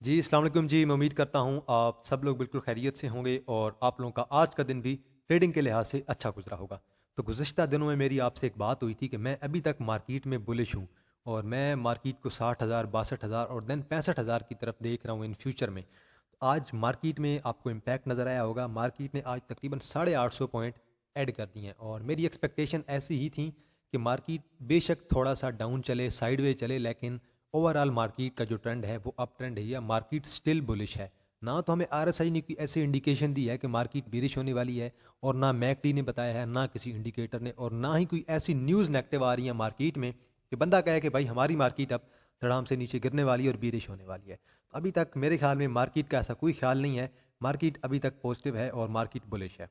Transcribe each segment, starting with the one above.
जी, अस्सलाम वालेकुम जी। मैं उम्मीद करता हूँ आप सब लोग बिल्कुल खैरियत से होंगे और आप लोगों का आज का दिन भी ट्रेडिंग के लिहाज से अच्छा गुज़रा होगा। तो गुज़िश्ता दिनों में मेरी आपसे एक बात हुई थी कि मैं अभी तक मार्केट में बुलिश हूँ और मैं मार्केट को 60,000, 62,000 और देन 65,000 की तरफ देख रहा हूँ इन फ्यूचर में। तो आज मार्केट में आपको इम्पैक्ट नज़र आया होगा। मार्केट ने आज तकरीबन 850 पॉइंट ऐड कर दिए हैं और मेरी एक्सपेक्टेशन ऐसी ही थी कि मार्केट बेशक थोड़ा-सा डाउन चले, साइडवेज चले, लेकिन ओवरऑल मार्केट का जो ट्रेंड है वो अप ट्रेंड है या मार्केट स्टिल बुलिश है। ना तो हमें आरएसआई ने कोई ऐसी इंडिकेशन दी है कि मार्केट बेरिश होने वाली है और ना मैकडी ने बताया है, ना किसी इंडिकेटर ने, और ना ही कोई ऐसी न्यूज़ नेगेटिव आ रही है मार्केट में कि बंदा कहे कि भाई हमारी मार्केट अब धड़ाम से नीचे गिरने वाली है और बेरिश होने वाली है। तो अभी तक मेरे ख्याल में मार्केट का ऐसा कोई ख्याल नहीं है। मार्केट अभी तक पॉजिटिव है और मार्केट बुलिश है।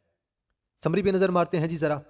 समरी पे नज़र मारते हैं जी ज़रा।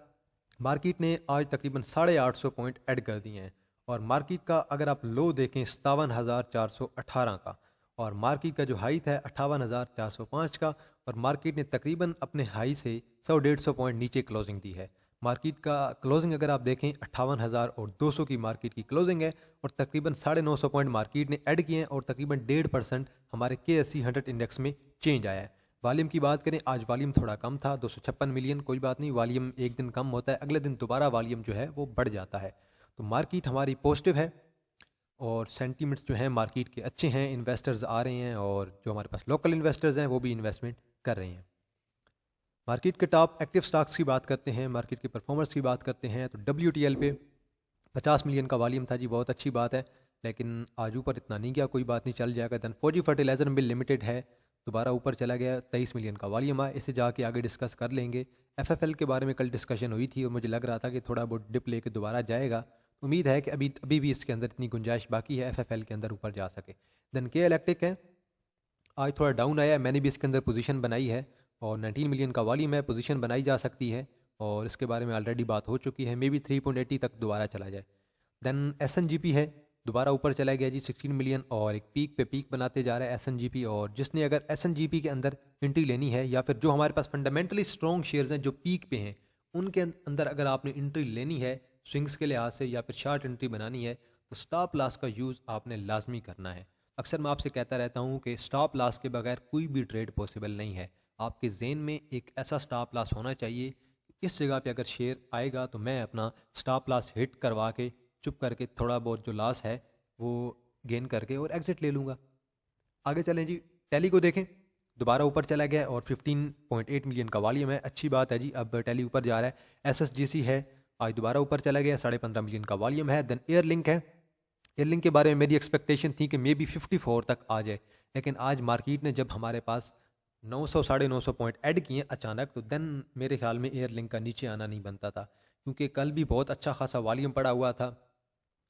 मार्केट ने आज तकरीबन 850 पॉइंट ऐड कर दिए हैं और मार्केट का अगर आप लो देखें 57,418 का, और मार्केट का जो हाई था 58,405 का, और मार्केट ने तकरीबन अपने हाई से 100-150 पॉइंट नीचे क्लोजिंग दी है। मार्केट का क्लोजिंग अगर आप देखें 58,200 की मार्केट की क्लोजिंग है और तकरीबन 950 पॉइंट मार्केट ने ऐड किए हैं और तकरीबन 1.5% हमारे KSE 100 इंडेक्स में चेंज आया है। वॉल्यूम की बात करें, आज वॉल्यूम थोड़ा कम था, 256 मिलियन। कोई बात नहीं, वॉल्यूम एक दिन कम होता है, अगले दिन दोबारा वॉल्यूम जो है वो बढ़ जाता है। तो मार्केट हमारी पॉजिटिव है और सेंटीमेंट्स जो हैं मार्केट के अच्छे हैं, इन्वेस्टर्स आ रहे हैं और जो हमारे पास लोकल इन्वेस्टर्स हैं वो भी इन्वेस्टमेंट कर रहे हैं। मार्केट के टॉप एक्टिव स्टॉक्स की बात करते हैं, मार्केट की परफॉर्मेंस की बात करते हैं, तो WTL पे 50 मिलियन का वॉल्यूम था जी, बहुत अच्छी बात है, लेकिन आज ऊपर इतना नहीं गया, कोई बात नहीं, चल जाएगा। देन फौजी फर्टिलाइजर मिल लिमिटेड है, दोबारा ऊपर चला गया, 23 मिलियन का वॉल्यूम है, इसे जाके आगे डिस्कस कर लेंगे। FFL के बारे में कल डिस्कशन हुई थी और मुझे लग रहा था कि थोड़ा बहुत डिप लेके दोबारा जाएगा। उम्मीद है कि अभी अभी भी इसके अंदर इतनी गुंजाइश बाकी है FFL के अंदर ऊपर जा सके। देन के इलेक्ट्रिक है, आज थोड़ा डाउन आया है, मैंने भी इसके अंदर पोजीशन बनाई है और 19 मिलियन का वॉल्यूम है, पोजीशन बनाई जा सकती है और इसके बारे में ऑलरेडी बात हो चुकी है, मे बी 3.80 तक दोबारा चला जाए। देन SNGP है, दोबारा ऊपर चला गया जी 16 मिलियन और एक पीक पे पीक बनाते जा रहा है SNGP। और जिसने अगर SNGP के अंदर एंट्री लेनी है या फिर जो हमारे पास फंडामेंटली स्ट्रॉन्ग शेयर्स हैं जो पीक पे हैं, उनके अंदर अगर आपने एंट्री लेनी है स्विंग्स के लिहाज से या फिर शार्ट एंट्री बनानी है, तो स्टॉप लॉस का यूज़ आपने लाजमी करना है। अक्सर मैं आपसे कहता रहता हूँ कि स्टॉप लॉस के बगैर कोई भी ट्रेड पॉसिबल नहीं है। आपके जेन में एक ऐसा स्टॉप लॉस होना चाहिए, इस जगह पे अगर शेयर आएगा तो मैं अपना स्टॉप लॉस हिट करवा के चुप करके थोड़ा बहुत जो लॉस है वो गेन करके और एग्जिट ले लूँगा। आगे चलें जी, टैली को देखें, दोबारा ऊपर चला गया और 15.8 मिलियन का वॉल्यूम है, अच्छी बात है जी, अब टैली ऊपर जा रहा है। SSGC है, आज दोबारा ऊपर चला गया, 15.5 मिलियन का वॉल्यूम है। देन एयरलिंक है, एयरलिंक के बारे में मेरी एक्सपेक्टेशन थी कि मे बी 54 तक आ जाए, लेकिन आज मार्केट ने जब हमारे पास 900 950 पॉइंट ऐड किए अचानक, तो देन मेरे ख्याल में एयरलिंक का नीचे आना नहीं बनता था, क्योंकि कल भी बहुत अच्छा खासा वॉल्यूम पड़ा हुआ था।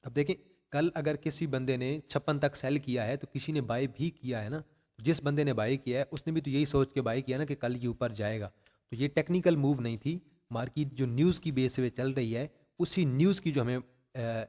अब देखें, कल अगर किसी बंदे ने 56 तक सेल किया है तो किसी ने बाय भी किया है ना। जिस बंदे ने बाय किया है उसने भी तो यही सोच के बाय किया ना कि कल ये ऊपर जाएगा। तो ये टेक्निकल मूव नहीं थी, मार्केट जो न्यूज़ की बेस पे चल रही है उसी न्यूज़ की जो हमें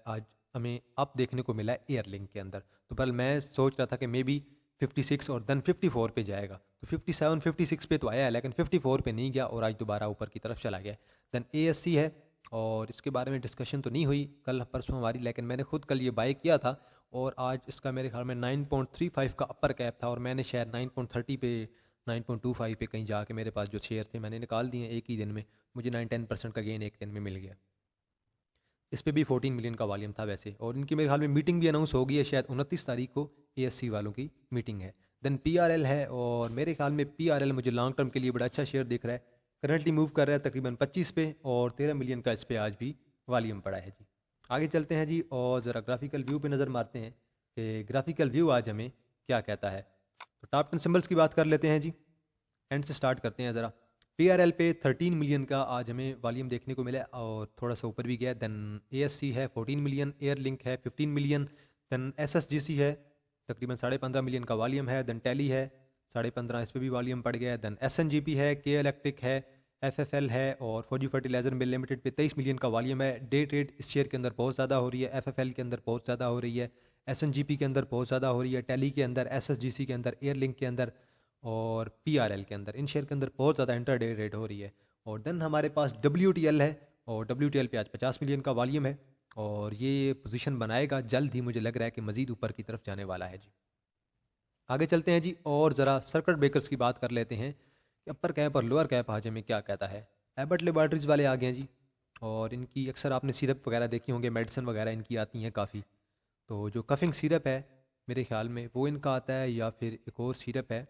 आज हमें अप देखने को मिला है एयरलिंक के अंदर। तो कल मैं सोच रहा था कि मे बी 56 और देन 54 पे जाएगा, तो 57 56 पे तो आया है लेकिन 54 पे नहीं गया और आज दोबारा ऊपर की तरफ चला गया। देन ASC है, और इसके बारे में डिस्कशन तो नहीं हुई कल परसों हमारी, लेकिन मैंने खुद कल ये बाय किया था और आज इसका मेरे ख्याल में 9.35 का अपर कैप था और मैंने शायद 9.30 पे 9.25 पे कहीं जाके मेरे पास जो शेयर थे मैंने निकाल दिए एक ही दिन में। मुझे 9-10% का गेन एक दिन में मिल गया। इस पे भी 14 मिलियन का वॉल्यूम था वैसे, और इनकी मेरे ख्याल में मीटिंग भी अनाउंस हो गई है, शायद 29 तारीख को ASC वालों की मीटिंग है। देन PRL है, और मेरे ख्याल में PRL मुझे लॉन्ग टर्म के लिए बड़ा अच्छा शेयर दिख रहा है। करंटली मूव कर रहा है तकरीबन 25 पे और 13 मिलियन का इस पे आज भी वॉल्यूम पड़ा है जी। आगे चलते हैं जी और ज़रा ग्राफिकल व्यू पे नज़र मारते हैं कि ग्राफिकल व्यू आज हमें क्या कहता है। तो टॉप 10 सिंबल्स की बात कर लेते हैं जी, एंड से स्टार्ट करते हैं ज़रा। PRL पे 13 मिलियन का आज हमें वॉल्यूम देखने को मिला और थोड़ा सा ऊपर भी गया। देन ASC है 14 मिलियन, एयरलिंक है 15 मिलियन, देन SSGC है तकरीबन 15.5 मिलियन का वॉल्यूम है। देन टैली है 15.5, इस पर भी वॉल्यूम पड़ गया है। देन SNGP है, के इलेक्ट्रिक है, FFL है और फौजी फर्टिलाइजर मिल लिमिटेड पे 23 मिलियन का वॉल्यूम है। डे ट्रेड इस शेयर के अंदर बहुत ज़्यादा हो रही है, FFL के अंदर बहुत ज़्यादा हो रही है, SNGP के अंदर बहुत ज़्यादा हो रही है, टैली के अंदर, SSGC के अंदर, एयरलिंक के अंदर और PRL के अंदर। इन शेयर के अंदर बहुत ज़्यादा इंटर डे रेट हो रही है। और देन हमारे पास WTL है, और WTL पे आज 50 मिलियन का वॉल्यूम है और ये पोजीशन बनाएगा जल्द ही, मुझे लग रहा है कि मज़ीद ऊपर की तरफ जाने वाला है जी। आगे चलते हैं जी और ज़रा सर्किट ब्रेकर्स की बात कर लेते हैं कि अपर कैप और लोअर कैप आज हमें क्या कहता है। एबट लेबॉर्ट्रीज वाले आ गए हैं जी, और इनकी अक्सर आपने सिरप वगैरह देखी होंगे, मेडिसिन वगैरह इनकी आती हैं काफ़ी। तो जो कफिंग सिरप है मेरे ख्याल में वो इनका आता है, या फिर एक और सिरप है।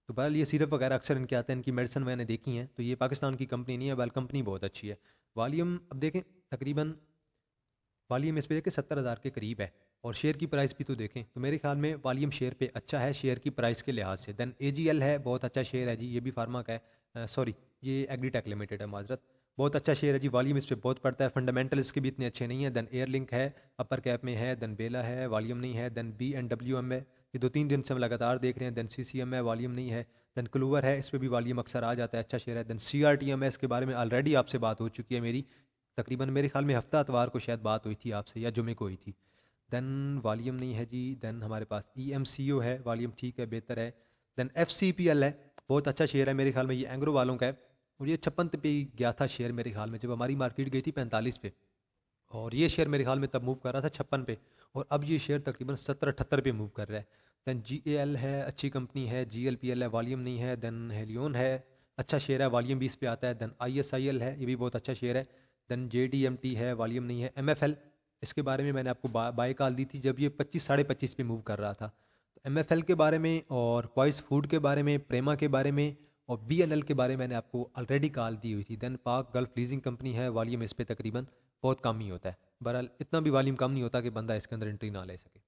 तो बहरहाल ये सिरप वगैरह अक्सर इनके आते हैं, इनकी मेडिसिन मैंने देखी हैं। तो ये पाकिस्तान की कंपनी नहीं है, बल्कि कंपनी बहुत अच्छी है। वॉल्यूम अब देखें, तकरीबन वॉल्यूम इस पे देखें 70,000 के करीब है, और शेयर की प्राइस भी तो देखें तो मेरे ख्याल में वॉल्यूम शेयर पे अच्छा है शेयर की प्राइस के लिहाज से। देन AGL है, बहुत अच्छा शेयर है जी, ये भी फार्मा का है, सॉरी ये एग्रीटेक लिमिटेड है, माजरत। बहुत अच्छा शेयर है जी, वॉल्यूम इस पे बहुत पड़ता है, फंडामेंटल इसके भी इतने अच्छे नहीं है। देन एयरलिंक है, अपर कैप में है। देन बेला है, वॉल्यूम नहीं है। देन B&WM है, ये 2-3 दिन से हम लगातार देख रहे हैं। देन CCM है, वॉल्यूम नहीं है। देन क्लूवर है, इस पर भी वॉल्यूम अक्सर आ जाता है, अच्छा शेयर है। देन CRTM है, इसके बारे में ऑलरेडी आपसे बात हो चुकी है मेरी, तकरीबन मेरे ख्याल में हफ्ता अतवार को शायद बात हुई थी आपसे, या जुमे को हुई थी। देन वॉल्यूम नहीं है जी। देन हमारे पास EMCO है, वॉल्यूम ठीक है, बेहतर है। देन FCPL है, बहुत अच्छा शेयर है, मेरे ख्याल में ये एंग्रो वालों का है, और ये 56 पे ही गया था शेयर मेरे ख्याल में, जब हमारी मार्केट गई थी 45 पे, और ये शेयर मेरे ख्याल में तब मूव कर रहा था 56 पे, और अब ये शेयर तकरीबन 70-78 पे मूव कर रहा है। देन GAL है, अच्छी कंपनी है। GLPL है, वॉल्यूम नहीं है। देन हेलियोन है, अच्छा शेयर है, वॉल्यूम 20 पे आता है। देन ISIL है, ये भी बहुत अच्छा शेयर है। देन JDMT है, वॉल्यूम नहीं है। MFL, इसके बारे में मैंने आपको बाय कॉल दी थी जब ये 25-25.5 पे मूव कर रहा था। तो MFL के बारे में, और क्वाइस फूड के बारे में, प्रेमा के बारे में, और BNL के बारे में मैंने आपको ऑलरेडी कॉल दी हुई थी। देन पाक गल्फ लीजिंग कंपनी है, वॉल्यूम इस पे तकरीबन बहुत कम ही होता है, बहरहाल इतना भी वॉल्यूम कम नहीं होता कि बंदा इसके अंदर एंट्री ना ले सके।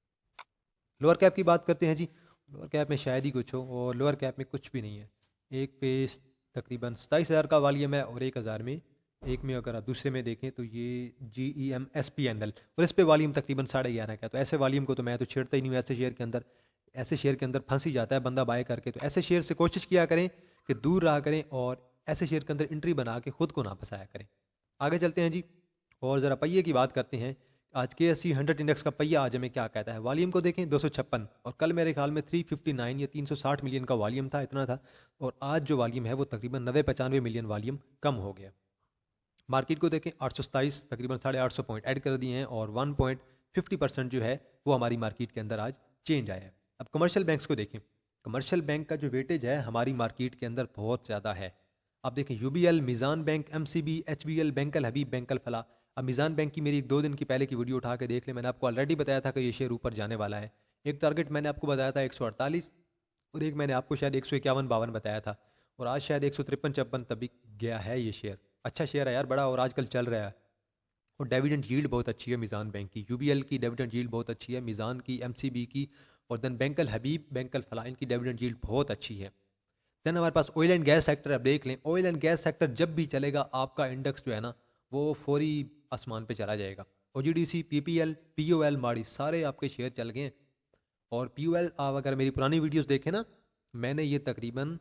लोअर कैप की बात करते हैं जी। लोअर कैप में शायद ही कुछ हो, और लोअर कैप में कुछ भी नहीं है। एक पे तकरीबन 27,000 का वॉल्यूम है, और 1,000 में, एक में अगर आप दूसरे में देखें तो ये GEMSPNL, और इस पे वॉल्यूम तकरीबन 11.5 का। तो ऐसे वॉल्यूम को तो मैं तो छेड़ता ही नहीं हूँ ऐसे शेयर के अंदर, ऐसे शेयर के अंदर फंस ही जाता है बंदा बाय करके। तो ऐसे शेयर से कोशिश किया करें कि दूर रहा करें, और ऐसे शेयर के अंदर एंट्री बना के खुद को ना फंसाया करें। आगे चलते हैं जी, और ज़रा पहिए की बात करते हैं। आज KSE 100 इंडेक्स का पहिया आज हमें क्या कहता है। वॉल्यूम को देखें 256, और कल मेरे ख्याल में 359 या 360 मिलियन का वॉल्यूम था, इतना था। और आज जो वॉल्यूम है वो तकरीबन 90-95 मिलियन वॉल्यूम कम हो गया। मार्केट को देखें 827, तकरीबन 850 पॉइंट ऐड कर दिए हैं, और 1.50% जो है वो हमारी मार्केट के अंदर आज चेंज आया है। अब कमर्शियल बैंक्स को देखें, कमर्शियल बैंक का जो वेटेज है हमारी मार्केट के अंदर बहुत ज़्यादा है। आप देखें UBL, मीज़ान बैंक, MCB, HBL, बैंकल हबीब, बैंकल फला। अब मीज़ान बैंक की मेरी 2 दिन की पहले की वीडियो उठा के देख लें, मैंने आपको ऑलरेडी बताया था कि ये शेयर ऊपर जाने वाला है। एक टारगेट मैंने आपको बताया था 148, और एक मैंने आपको शायद 151-52 बताया था, और आज शायद 153-54 तभी गया है ये शेयर। अच्छा शेयर है यार, बड़ा, और आजकल चल रहा है। और डिविडेंड यील्ड बहुत अच्छी है मीज़ान बैंक की, UBL की डिविडेंड यील्ड बहुत अच्छी है, मीज़ान की, MCB की, और देन बैंकल हबीब, बैंकल फला, इनकी डिविडेंड यील्ड बहुत अच्छी है। देन हमारे पास ऑयल एंड गैस सेक्टर, अब देख लें ऑयल एंड गैस सेक्टर जब भी चलेगा आपका इंडेक्स जो है ना वो फौरी आसमान पे चला जाएगा। OGDC, PPL, POL, माड़ी, सारे आपके शेयर चल गए हैं। और POL आप अगर मेरी पुरानी वीडियोस देखें ना, मैंने ये तकरीबन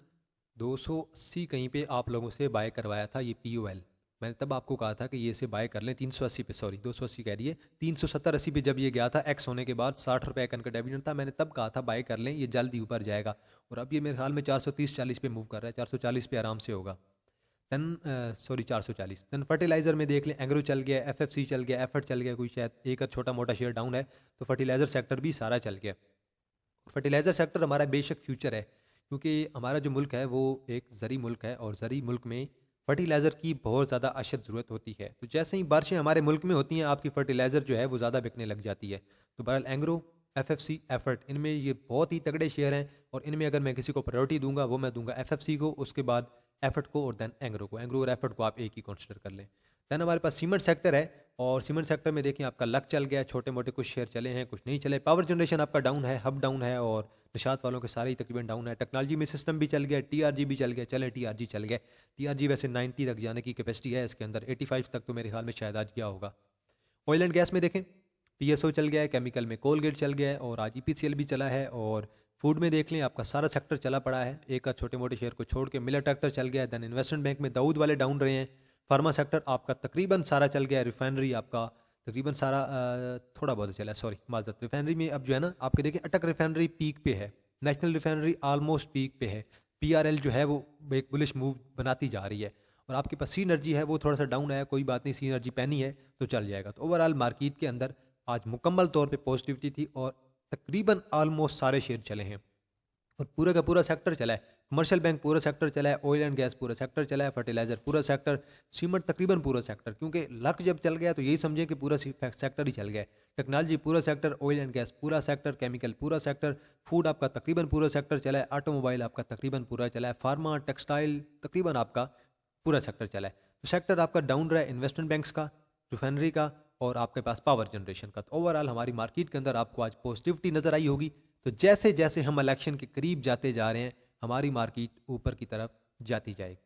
280 कहीं पे आप लोगों से बाय करवाया था ये POL। मैंने तब आपको कहा था कि ये इसे बाय कर लें 380 पे, सॉरी 280 कह दिए, 370-80 पे जब ये गया था एक्स होने के बाद, 60 रुपये का इनका डिविडेंड था, मैंने तब कहा था बाय कर लें, ये जल्दी ऊपर जाएगा। और अब ये मेरे ख्याल में 430-40 पे मूव कर रहा है, 440 पे आराम से होगा। Then sorry 440। देन फर्टिलाइजर में देख लें, एंग्रो चल गया, FFC चल गया, एफर्ट चल गया, कोई शायद एक छोटा मोटा शेयर डाउन है, तो फर्टिलाइजर सेक्टर भी सारा चल गया। फर्टिलाइजर सेक्टर हमारा बेशक फ्यूचर है, क्योंकि हमारा जो मुल्क है वो एक ज़री मुल्क है, और ज़री मुल्क में फर्टिलाइज़र की बहुत ज़्यादा अशद ज़रूरत होती है। तो जैसे ही बारिशें हमारे मुल्क में होती हैं आपकी फर्टिलाइज़र जो है वो ज़्यादा बिकने लग जाती है। तो बहरहाल एंग्रो, FFC, एफर्ट, इनमें ये बहुत ही तगड़े शेयर हैं, और इनमें अगर मैं किसी को प्रायोरिटी दूंगा वो मैं दूंगा FFC को, उसके बाद एफर्ट को, और देन एंग्रो को। एंग्रो और एफर्ट को आप एक ही कंसिडर कर लें। देन हमारे पास सीमेंट सेक्टर है, और सीमेंट सेक्टर में देखें आपका लक चल गया, छोटे मोटे कुछ शेयर चले हैं, कुछ नहीं चले। पावर जनरेशन आपका डाउन है, हब डाउन है, और निशात वालों के सारे ही तकरीबन डाउन है। टेक्नोलॉजी में सिस्टम भी चल गया, TRG भी चल गया, चले TRG चल गया। TRG वैसे 90 तक जाने की कैपेसिटी है इसके अंदर, 85 तक तो मेरे ख्याल में शायद आज गया होगा। ऑयल एंड गैस में देखें PSO चल गया है, केमिकल में कोलगेट चल गया है, और आज EPCL भी चला है। और फूड में देख लें आपका सारा सेक्टर चला पड़ा है, एक का छोटे मोटे शेयर को छोड़ के। मिलर ट्रैक्टर चल गया है। देन इन्वेस्टमेंट बैंक में दाऊद वाले डाउन रहे हैं। फार्मा सेक्टर आपका तकरीबन सारा चल गया है। रिफाइनरी आपका तकरीबन सारा थोड़ा बहुत चला है, सॉरी माजरत। रिफाइनरी में अब जो है ना आपके देखें अटक रिफाइनरी पीक पे है, नेशनल रिफाइनरी ऑलमोस्ट पीक पे है, PRL जो है वो एक बुलिश मूव बनाती जा रही है। और आपके पास सी एनर्जी है वो थोड़ा सा डाउन है, कोई बात नहीं, सी एनर्जी पैनी है तो चल जाएगा। तो ओवरऑल मार्केट के अंदर आज मुकम्मल तौर पे पॉजिटिविटी थी, और तकरीबन ऑलमोस्ट सारे शेयर चले हैं और पूरा का पूरा सेक्टर चला है। कमर्शियल बैंक पूरा सेक्टर चला है, ऑयल एंड गैस पूरा सेक्टर चला है, फर्टिलाइजर पूरा सेक्टर, सीमेंट तकरीबन पूरा सेक्टर, क्योंकि लक जब चल गया तो यही समझें कि पूरा सेक्टर ही चल गया है। टेक्नोलॉजी पूरा सेक्टर, ऑयल एंड गैस पूरा सेक्टर, केमिकल पूरा सेक्टर, फूड आपका तकरीबन पूरा सेक्टर चला है, ऑटोमोबाइल आपका तकरीबन पूरा चला है, फार्मा टेक्सटाइल तकरीबन आपका पूरा सेक्टर चला है। तो सेक्टर आपका डाउन रहा है इन्वेस्टमेंट बैंक्स का, रिफाइनरी का और आपके पास पावर जनरेशन का। तो ओवरऑल हमारी मार्केट के अंदर आपको आज पॉजिटिविटी नजर आई होगी। तो जैसे जैसे हम इलेक्शन के करीब जाते जा रहे हैं हमारी मार्केट ऊपर की तरफ जाती जाएगी।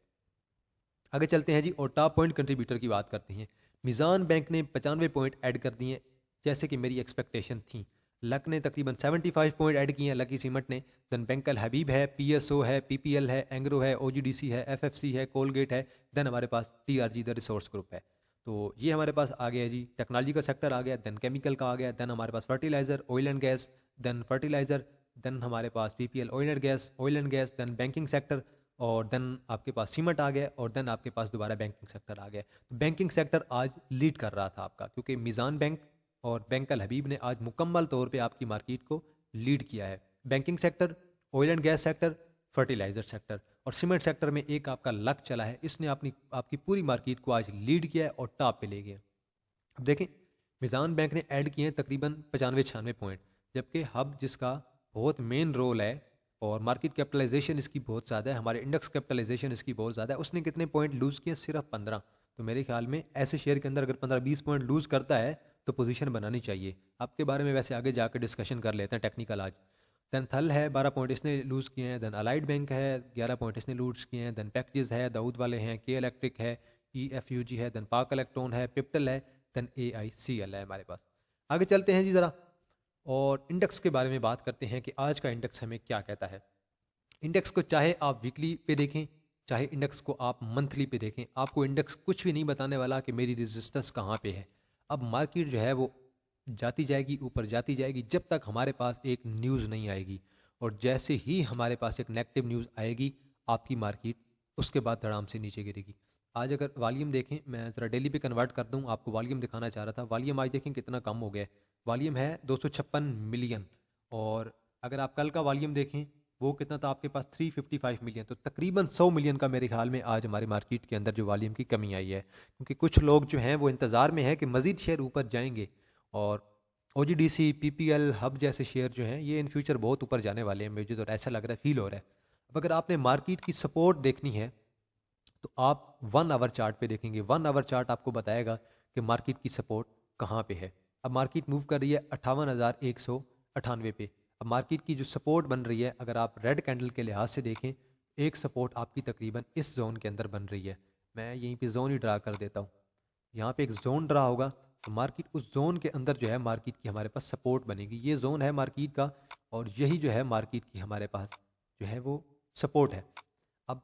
आगे चलते हैं जी और टॉप पॉइंट कंट्रीब्यूटर की बात करते हैं। मिज़ान बैंक ने 95 पॉइंट ऐड कर दिए जैसे कि मेरी एक्सपेक्टेशन थी। लक ने तकरीबन 75 पॉइंट ऐड किए हैं, लकी सीमेंट ने। देन बैंकल हबीब है, पीएसओ है, पीपीएल है, एंग्रो है, ओजीडीसी है, एफएफसी है, कोलगेट है। देन हमारे पास टीआरजी द रिसोर्स ग्रुप है। तो ये हमारे पास आ गया जी, टेक्नोलॉजी का सेक्टर आ गया, देन केमिकल का आ गया, देन हमारे पास fertiliser, oil and gas, then fertiliser, then हमारे पास PPL, oil and gas, then banking sector और देन आपके पास सीमेंट आ गया और देन आपके पास दोबारा बैंकिंग सेक्टर आ गया। तो बैंकिंग सेक्टर आज लीड कर रहा था आपका, क्योंकि मिज़ान बैंक और बैंकल हबीब ने आज मुकम्मल तौर पे आपकी मार्केट को लीड किया है। Banking sector, oil and gas sector, fertiliser sector और सीमेंट सेक्टर में एक आपका लक चला है, इसने अपनी आपकी पूरी मार्केट को आज लीड किया है और टॉप पे ले गया। अब देखें मिज़ान बैंक ने ऐड किए हैं तकरीबन 95-96 पॉइंट, जबकि हब जिसका बहुत मेन रोल है और मार्केट कैपिटलाइजेशन इसकी बहुत ज़्यादा है, हमारे इंडेक्स कैपिटलाइजेशन इसकी बहुत ज़्यादा है, उसने कितने पॉइंट लूज़ किए? सिर्फ 15। तो मेरे ख्याल में ऐसे शेयर के अंदर अगर 15-20 पॉइंट लूज़ करता है तो पोजीशन बनानी चाहिए। आपके बारे में वैसे आगे जाकर डिस्कशन कर लेते हैं टेक्निकल आज। देन थल है 12 पॉइंट इसने लूज़ किए हैं, देन अलाइड बैंक है 11 पॉइंट इसने लूज़ किए हैं, देन पैकेजेस है, दाऊद वाले हैं, के इलेक्ट्रिक है, EFUG है, देन पाक इलेक्ट्रॉन है, पिप्टल है, देन AICL है हमारे पास। आगे चलते हैं जी ज़रा और इंडेक्स के बारे में बात करते हैं कि आज का इंडेक्स हमें क्या कहता है। इंडेक्स को चाहे आप वीकली पे देखें, चाहे इंडेक्स को आप मंथली पे देखें, आपको इंडेक्स कुछ भी नहीं बताने वाला कि मेरी रेजिस्टेंस कहाँ पे है। अब मार्केट जो है वो जाती जाएगी, ऊपर जाती जाएगी जब तक हमारे पास एक न्यूज़ नहीं आएगी, और जैसे ही हमारे पास एक नेगेटिव न्यूज़ आएगी आपकी मार्केट उसके बाद धड़ाम से नीचे गिरेगी। आज अगर वॉल्यूम देखें, मैं ज़रा डेली पे कन्वर्ट कर दूं, आपको वॉल्यूम दिखाना चाह रहा था। वॉल्यूम आज देखें कितना कम हो गया है, वॉल्यूम है 256 मिलियन। और अगर आप कल का वॉल्यूम देखें वो कितना था आपके पास, 355 मिलियन। तो तकरीबन 100 मिलियन का मेरे ख्याल में आज हमारी मार्केट के अंदर जो वॉल्यूम की कमी आई है, क्योंकि कुछ लोग जो हैं वो इंतज़ार में हैं कि मज़ीद शेयर ऊपर जाएंगे और OGDC, PPL, हब जैसे शेयर जो हैं ये इन फ्यूचर बहुत ऊपर जाने वाले हैं, मुझे तो ऐसा लग रहा है, फील हो रहा है। अब अगर आपने मार्केट की सपोर्ट देखनी है तो आप 1 आवर चार्ट पे देखेंगे। 1 आवर चार्ट आपको बताएगा कि मार्केट की सपोर्ट कहाँ पे है। अब मार्केट मूव कर रही है 58,198 पे। अब मार्केट की जो सपोर्ट बन रही है, अगर आप रेड कैंडल के लिहाज से देखें, एक सपोर्ट आपकी तकरीबन इस जोन के अंदर बन रही है। मैं यहीं पे जोन ही ड्रा कर देता हूँ, यहाँ पे एक जोन ड्रा होगा तो मार्केट उस जोन के अंदर जो है मार्केट की हमारे पास सपोर्ट बनेगी। ये जोन है मार्केट का और यही जो है मार्केट की हमारे पास जो है वो सपोर्ट है। अब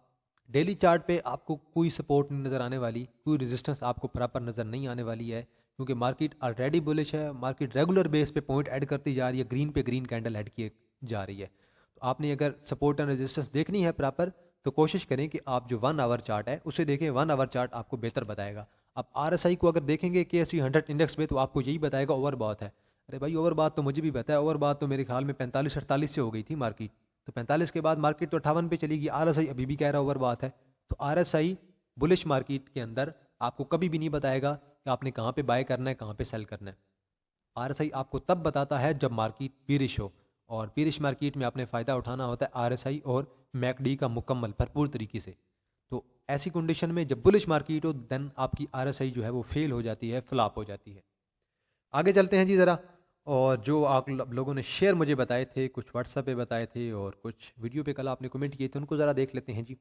डेली चार्ट पे आपको कोई सपोर्ट नहीं नज़र आने वाली, कोई रेजिस्टेंस आपको प्रॉपर नज़र नहीं आने वाली है, क्योंकि मार्केट ऑलरेडी बुलिश है। मार्केट रेगुलर बेस पे पॉइंट ऐड करती जा रही है, ग्रीन पे ग्रीन कैंडल ऐड किए जा रही है। तो आपने अगर सपोर्ट एंड रेजिस्टेंस देखनी है प्रॉपर तो कोशिश करें कि आप जो 1 आवर चार्ट है उसे देखें। 1 आवर चार्ट आपको बेहतर बताएगा। आप RSI को अगर देखेंगे KSE 100 इंडेक्स पे तो आपको यही बताएगा ओवर बात है। अरे भाई ओवर बात तो मुझे भी पता है, ओवर बात तो मेरे ख्याल में 45-48 से हो गई थी मार्केट, तो 45 के बाद मार्केट तो 58 पे चली गई। RSI अभी भी कह रहा ओवर बात है। तो RSI बुलिश मार्केट के अंदर आपको कभी भी नहीं बताएगा कि आपने कहाँ पे बाय करना है, कहाँ पे सेल करना है। RSI आपको तब बताता है जब मार्केट बीरिश हो, और बीरिश मार्केट में आपने फ़ायदा उठाना होता है RSI और MACD का मुकम्मल भरपूर तरीके से। तो ऐसी कंडीशन में जब बुलिश मार्केट हो देन आपकी RSI जो है वो फेल हो जाती है, फ्लॉप हो जाती है। आगे चलते हैं जी ज़रा, और जो आप लोगों ने शेयर मुझे बताए थे, कुछ व्हाट्सएप पे बताए थे और कुछ वीडियो पे कल आपने कमेंट किए थे, उनको ज़रा देख लेते हैं जी।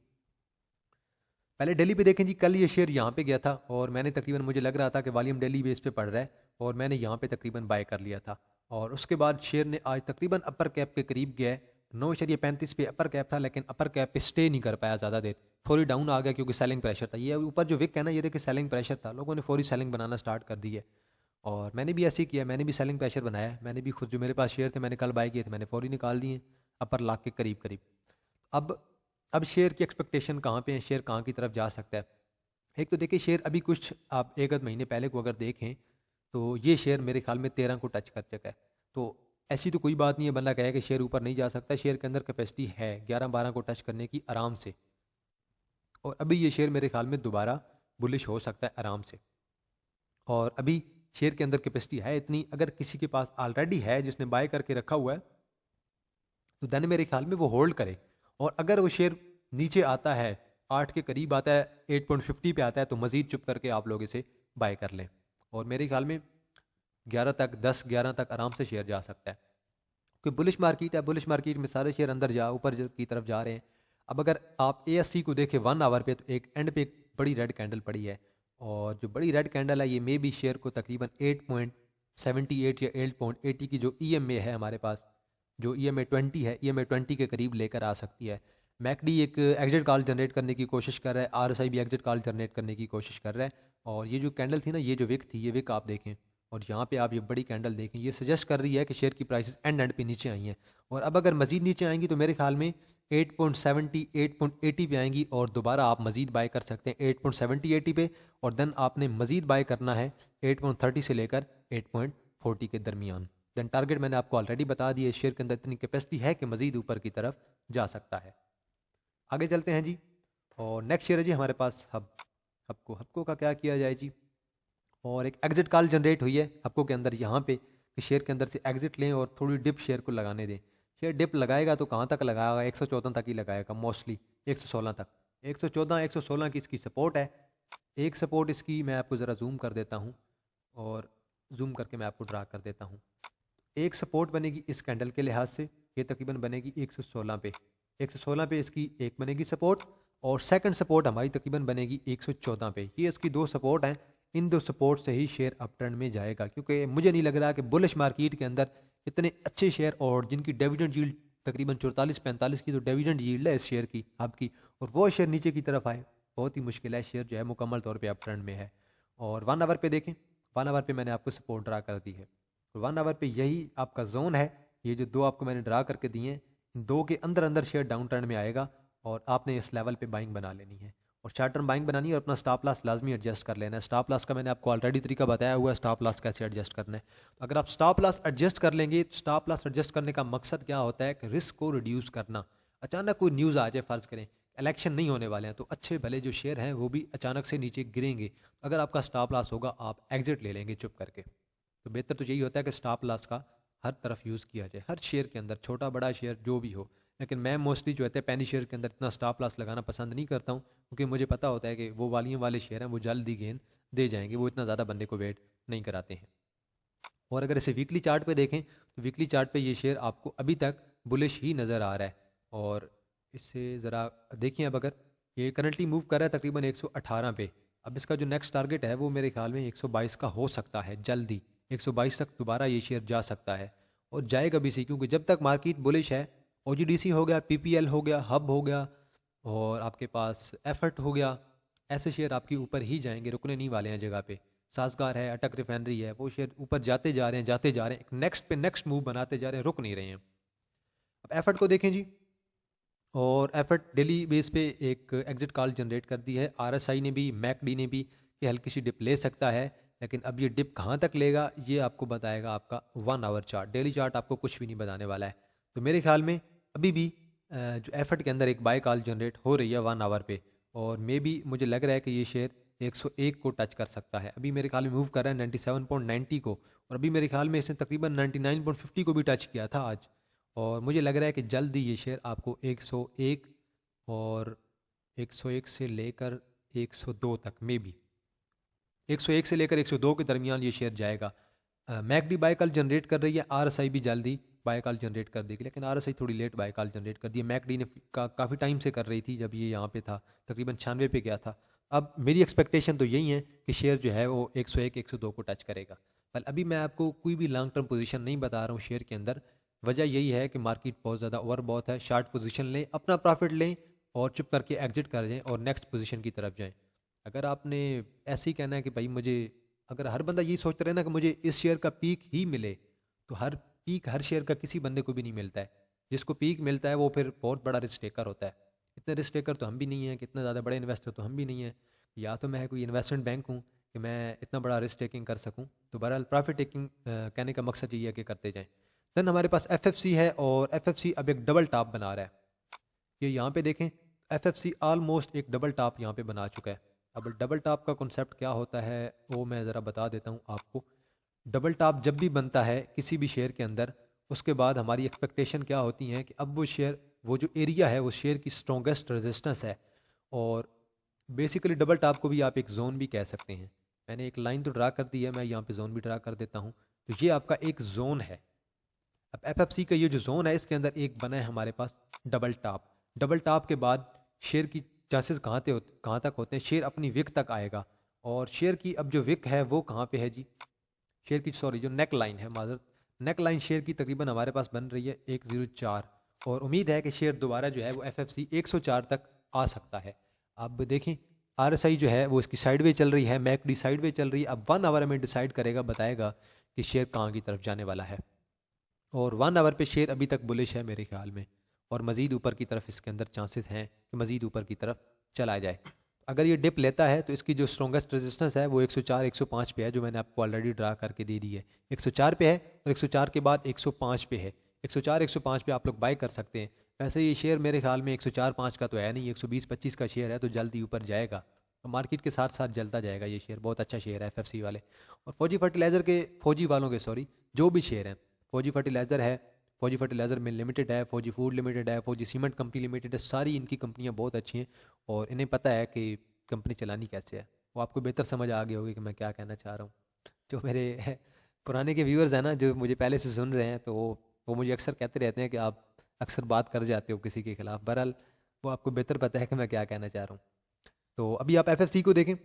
पहले डेली पे देखें जी, कल ये शेयर यहाँ पे गया था और मैंने तकरीबन, मुझे लग रहा था कि वॉल्यूम डेली बेस पे पड़ रहा है और मैंने यहाँ पे तकरीबन बाय कर लिया था। और उसके बाद शेयर ने आज तकरीबन अपर कैप के करीब गया है, 9.35 पे अपर कैप था, लेकिन अपर कैप पे स्टे नहीं कर पाया ज़्यादा देर, फौरी डाउन आ गया क्योंकि सेलिंग प्रेशर था। ये ऊपर जो विक है ना, ये देखिए सेलिंग प्रेशर था, लोगों ने फौरी सेलिंग बनाना स्टार्ट कर दी है और मैंने भी ऐसे ही किया, मैंने भी सेलिंग प्रेशर बनाया। मैंने भी खुद जो मेरे पास शेयर थे मैंने कल बाय किए थे, मैंने फौरी निकाल दिए अपर लाख के करीब करीब। अब शेयर की एक्सपेक्टेशन कहाँ पे है, शेयर कहाँ की तरफ जा सकता है। एक तो देखिए शेयर अभी कुछ आप एक आध महीने पहले को अगर देखें तो ये शेयर मेरे ख्याल में 13 को टच कर चुका है। तो ऐसी तो कोई बात नहीं है बंदा कहे कि शेयर ऊपर नहीं जा सकता, शेयर के अंदर कैपेसिटी है 11-12 को टच करने की आराम से। और अभी ये शेयर मेरे ख्याल में दोबारा बुलिश हो सकता है आराम से। और अभी शेयर के अंदर कैपेसिटी है इतनी, अगर किसी के पास ऑलरेडी है जिसने बाय करके रखा हुआ है तो देन मेरे ख्याल में वो होल्ड करे। और अगर वो शेयर नीचे आता है, 8 के करीब आता है, 8.50 पे आता है, तो मजीद चुप करके आप लोग इसे बाय कर लें। और मेरे ख्याल में 11 तक, 10-11 तक आराम से शेयर जा सकता है, क्योंकि बुलिश मार्केट है। बुलिश मार्केट में सारे शेयर अंदर जा ऊपर की तरफ जा रहे हैं। अब अगर आप ASC को देखें 1 आवर पे, तो एक एंड पे एक बड़ी रेड कैंडल पड़ी है, और जो बड़ी रेड कैंडल है ये मे बी शेयर को तकरीबन 8.78 या 8.80 की जो EMA है हमारे पास, जो EMA 20 है, EMA 20 के करीब लेकर आ सकती है। मैकडी एक एग्जिट कॉल जनरेट करने की कोशिश कर रहा है, RSI भी एग्जिट कॉल जनरेट करने की कोशिश कर रहा है। और ये जो कैंडल थी ना, ये जो विक थी, ये विक आप देखें, और यहाँ पे आप ये बड़ी कैंडल देखें, ये सजेस्ट कर रही है कि शेयर की प्राइसेस एंड पे नीचे आई हैं। और अब अगर मजीद नीचे आएंगी तो मेरे ख्याल में 8.70 8.80 पे आएंगी, और दोबारा आप मजीद बाय कर सकते हैं 8.70 80 पे। और देन आपने मजीद बाय करना है 8.30 से लेकर 8.40 के दरमियान। देन टारगेट मैंने आपको ऑलरेडी बता दिया, शेयर के अंदर इतनी कैपेसिटी है कि मजीद ऊपर की तरफ जा सकता है। आगे चलते हैं जी। और नेक्स्ट शेयर है जी हमारे पास हबको का क्या किया जाए जी। और एक एग्जिट कॉल जनरेट हुई है हबको के अंदर यहाँ पे, कि शेयर के अंदर से एग्जिट लें और थोड़ी डिप शेयर को लगाने दें। शेयर डिप लगाएगा तो कहाँ तक लगाएगा, 114 तक ही लगाएगा मोस्टली, 116 तक। 114 116 की इसकी सपोर्ट है। एक सपोर्ट इसकी मैं आपको ज़रा जूम कर देता हूँ, और जूम करके मैं आपको ड्रा कर देता हूँ। एक सपोर्ट बनेगी इस कैंडल के लिहाज से, ये तकरीबन बनेगी 116 पे। 116 पे इसकी एक बनेगी सपोर्ट, और सेकंड सपोर्ट हमारी तकरीबन बनेगी 114 पे। ये इसकी दो सपोर्ट हैं। इन दो सपोर्ट से ही शेयर अप ट्रेंड में जाएगा, क्योंकि मुझे नहीं लग रहा कि बुलिश मार्केट के अंदर इतने अच्छे शेयर और जिनकी डिविडेंड यील्ड तकरीबन 44-45 की तो डिविडेंड यील्ड है इस शेयर की आपकी, और वो शेयर नीचे की तरफ आए, बहुत ही मुश्किल है। शेयर जो है मुकम्मल तौर पर अप ट्रेंड में है। और 1 आवर पे देखें, 1 आवर पे मैंने आपको सपोर्ट ड्रा कर दी है। 1 आवर पे यही आपका जोन है। ये जो दो आपको मैंने ड्रा करके दिए हैं, इन दो के अंदर अंदर शेयर डाउन ट्रेंड में आएगा, और आपने इस लेवल पे बाइंग बना लेनी है, और शॉर्ट टर्म बाइंग बनानी है, और अपना स्टॉप लॉस लाजमी एडजस्ट कर लेना है। स्टॉप लॉस का मैंने आपको ऑलरेडी तरीका बताया हुआ है, स्टॉप लॉस कैसे एडजस्ट करना है। तो अगर आप स्टॉप लॉस एडजस्ट कर लेंगे, तो स्टॉप लॉस एडजस्ट करने का मकसद क्या होता है कि रिस्क को रिड्यूस करना। अचानक कोई न्यूज़ आ जाए, फ़र्ज़ करें इलेक्शन नहीं होने वाले हैं, तो अच्छे भले जो शेयर हैं वो भी अचानक से नीचे गिरेंगे। अगर आपका स्टॉप लॉस होगा, आप एग्जिट ले लेंगे चुप करके। तो बेहतर तो यही होता है कि स्टॉप लॉस का हर तरफ यूज़ किया जाए, हर शेयर के अंदर, छोटा बड़ा शेयर जो भी हो। लेकिन मैं मोस्टली जो है पैनी शेयर के अंदर इतना स्टॉप लॉस लगाना पसंद नहीं करता हूँ, क्योंकि मुझे पता होता है कि वो वालियों वाले शेयर हैं वो जल्द ही गेन दे जाएंगे, वो इतना ज़्यादा बंदे को वेट नहीं कराते हैं। और अगर इसे वीकली चार्ट पे देखें, तो वीकली चार्ट पे ये शेयर आपको अभी तक बुलिश ही नज़र आ रहा है। और इससे ज़रा देखिए, अब अगर ये करंटली मूव कर रहा है तकरीबन 118 पे, अब इसका जो नेक्स्ट टारगेट है वो मेरे ख्याल में 122 का हो सकता है, जल्दी 122 तक दोबारा ये शेयर जा सकता है, और जाएगा भी सी, क्योंकि जब तक मार्केट बुलिश है, OGDC हो गया, PPL हो गया, हब हो गया, और आपके पास एफर्ट हो गया, ऐसे शेयर आपके ऊपर ही जाएंगे, रुकने नहीं वाले हैं जगह पे। साजगार है, अटक रिफाइनरी है, वो शेयर ऊपर जाते जा रहे हैं, जाते जा रहे हैं, एक नेक्स्ट पे नेक्स्ट मूव बनाते जा रहे हैं, रुक नहीं रहे हैं। अब एफर्ट को देखें जी। और एफर्ट डेली बेस पे एक एग्जिट कॉल जनरेट कर दी है, RSI ने भी, मैकडी ने भी, कि हल्की सी डिप ले सकता है। लेकिन अब ये डिप कहाँ तक लेगा ये आपको बताएगा आपका 1 आवर चार्ट। डेली चार्ट आपको कुछ भी नहीं बताने वाला है। तो मेरे ख्याल में अभी भी जो एफर्ट के अंदर एक बाय कॉल जनरेट हो रही है 1 आवर पे, और मे बी मुझे लग रहा है कि ये शेयर 101 को टच कर सकता है। अभी मेरे ख्याल में मूव कर रहा है 97.90 को, और अभी मेरे ख्याल में इसने तकरीबन 99.50 को भी टच किया था आज। और मुझे लग रहा है कि जल्द ही ये शेयर आपको 101 और 101 से लेकर 102 तक, मे बी 101 से लेकर 102 के दरमियान ये शेयर जाएगा। मैकडी बाय कॉल जनरेट कर रही है, RSI भी जल्दी बाय कॉल जनरेट कर देगी, लेकिन RSI थोड़ी लेट बाय कॉल जनरेट कर दी है। मैकडी ने काफ़ी टाइम से कर रही थी, जब ये यहाँ पे था तकरीबन 96 पे गया था। अब मेरी एक्सपेक्टेशन तो यही है कि शेयर जो है वो 101 102 को टच करेगा। पर अभी मैं आपको कोई भी लॉन्ग टर्म पोजीशन नहीं बता रहा हूँ शेयर के अंदर। वजह यही है कि मार्केट बहुत ज़्यादा ओवर बहुत है। शार्ट पोजीशन लें, अपना प्रॉफिट लें, और चुप करके एग्जिट कर जाएं और नेक्स्ट पोजीशन की तरफ जाएं। अगर आपने ऐसे ही कहना है कि भाई मुझे, अगर हर बंदा यही सोचता रहे ना कि मुझे इस शेयर का पीक ही मिले, तो हर पीक हर शेयर का किसी बंदे को भी नहीं मिलता है। जिसको पीक मिलता है वो फिर बहुत बड़ा रिस्क टेकर होता है। इतने रिस्क टेकर तो हम भी नहीं हैं, कितने ज़्यादा बड़े इन्वेस्टर तो हम भी नहीं हैं। या तो मैं कोई इन्वेस्टमेंट बैंक हूँ कि मैं इतना बड़ा रिस्क टेकिंग कर सकूँ। तो बहरहाल प्रॉफिट टेकिंग कहने का मकसद यही है कि करते जाएँ। देन हमारे पास एफएफसी है और एफएफसी अब एक डबल टॉप बना रहा है। ये यहाँ पे देखें, एफएफसी ऑलमोस्ट एक डबल टॉप यहाँ पे बना चुका है। अब डबल टॉप का कॉन्सेप्ट क्या होता है वो मैं ज़रा बता देता हूँ आपको। डबल टॉप जब भी बनता है किसी भी शेयर के अंदर, उसके बाद हमारी एक्सपेक्टेशन क्या होती है कि अब वो शेयर, वो जो एरिया है वो शेयर की स्ट्रॉन्गेस्ट रेजिस्टेंस है। और बेसिकली डबल टॉप को भी आप एक जोन भी कह सकते हैं। मैंने एक लाइन तो ड्रा कर दी है, मैं यहाँ पे जोन भी ड्रा कर देता हूँ। तो ये आपका एक जोन है। अब एफएफसी का ये जो जोन है इसके अंदर एक बना है हमारे पास डबल टॉप। डबल टॉप के बाद शेयर की चांसेस कहाँ तक होते हैं, शेयर अपनी विक तक आएगा। और शेयर की अब जो विक है वो कहाँ पे है जी, शेयर की सॉरी जो नेक लाइन है, माजर नेक लाइन शेयर की तकरीबन हमारे पास बन रही है 104। और उम्मीद है कि शेयर दोबारा जो है वो एफएफसी 104 तक आ सकता है। अब देखें आरएसआई जो है वो इसकी साइडवे चल रही है, मैकडी साइडवे चल रही है। अब 1 आवर में डिसाइड करेगा, बताएगा कि शेयर कहाँ की तरफ जाने वाला है। और 1 आवर पे शेयर अभी तक बुलिश है मेरे ख्याल में, और मज़ीद ऊपर की तरफ इसके अंदर चांसेस हैं कि मज़ीद ऊपर की तरफ चला जाए। अगर ये डिप लेता है तो इसकी जो स्ट्रॉन्गेस्ट रेजिस्टेंस है वो 104 105 पे है, जो मैंने आपको ऑलरेडी ड्रा करके दे दी है। 104 पे है और 104 के बाद 105 पे है। 104 105 पे आप लोग बाय कर सकते हैं। वैसे ये शेयर मेरे ख्याल में 104 5 का तो है नहीं, 120 25 का शेयर है, तो जल्दी ऊपर जाएगा। मार्केट के साथ साथ जलता जाएगा ये शेयर, बहुत अच्छा शेयर है एफएफसी वाले। और फौजी फर्टिलाइज़र के, फौजी वालों के सॉरी, जो भी शेयर हैं, फौजी फर्टिलाइज़र है, फौजी फर्टिलाइज़र मिल लिमिटेड है, फौजी फूड लिमिटेड है, फौजी सीमेंट कंपनी लिमिटेड है, सारी इनकी कंपनियां बहुत अच्छी हैं और इन्हें पता है कि कंपनी चलानी कैसे है। वो आपको बेहतर समझ आ गई होगी कि मैं क्या कहना चाह रहा हूँ। जो मेरे पुराने के व्यूअर्स हैं ना, जो मुझे पहले से सुन रहे हैं, तो वो मुझे अक्सर कहते रहते हैं कि आप अक्सर बात कर जाते हो किसी के खिलाफ। बहरहाल वो आपको बेहतर पता है कि मैं क्या कहना चाह रहा हूँ। तो अभी आप एफएफसी को देखें